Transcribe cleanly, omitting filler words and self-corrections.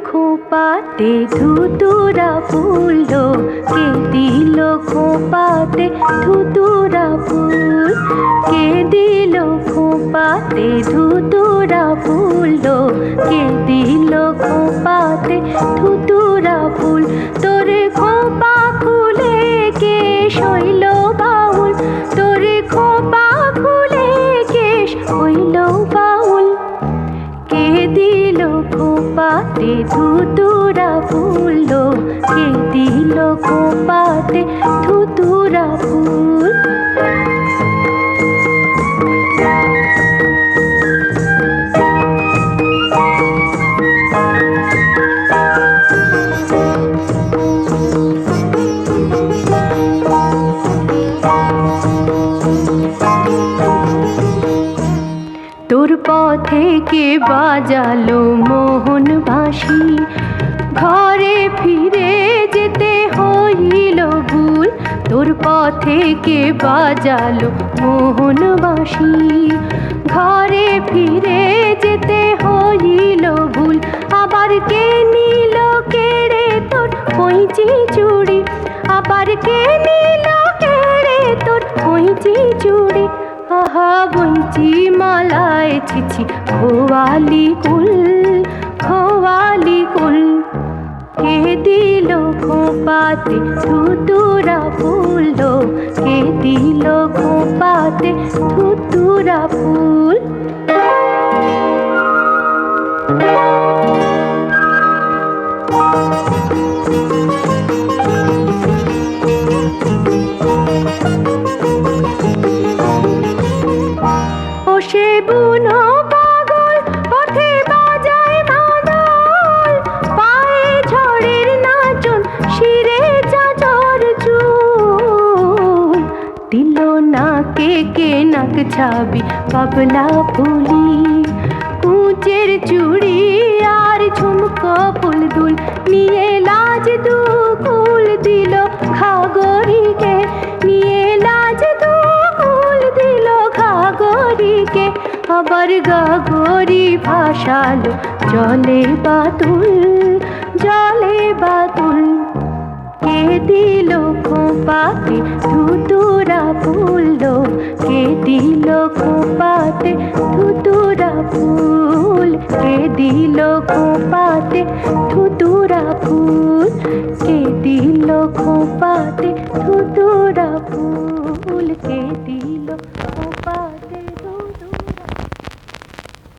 খোপাতে ধুতুরা ফুললো, কে দিল খোপাতে ধুতুরা ফুল, কে দিল খোপাতে ধুতুরা ফুললো, কে দিল খোপাতে ধুতুরা ফুল। তোরে খোপা খুলে কেশ হইল বাউল, তোরে খোপা খুলে কেশ হইল বাউল, কে দিল খোপাতে ধুতুরা ফুললো, কে দিল খোপাতে ধুতুরা ফুল। তোর পথে কে বাজালো মোহন বাঁশি, ঘরে ফিরে যেতে হইল ভুল। তোর পথে কে বাজালো মোহন বাঁশি, ঘরে ফিরে যেতে হইল ভুল। আবার কে নিল কেড়ে তোর কইচি চুড়ি, আবার কে নিল কেড়ে তোর কইচি চুড়ি। আহা বঞ্চি মালায় ছিছি খোয়ালি কুল, খোয়ালি কুল, কে দিল খোপাতে ধুতুরা ফুললো, কে দিল খোপাতে ধুতুরা ফুল। সে বুনো পাগল পথে বাজায় মাদল, পায়ে ঝড়ের নাচন শিরে চাদর চুল। দিল নাকে কে নাক ছাবি পাবলা ফুলি, কুচের চুড়ি আর ঝুমকো ফুল দুল, নিয়ে লাজ দুকুল দিল ঘাগরিকে, নিয়ে লাজ দুকুল দিল ঘাগরিকে। আবার গাগরি ভাসালো জলে বাতুল, জলে বাতুল, কে দিল খোপাতে ধুতুরা ফুললো, কে দিল খোপাতে ধুতুরা ফুল, কে দিল খোপাতে ধুতুরা ফুল, কে দিল খোপাতে ধুতুরা ফুল, কে দিল খোপা।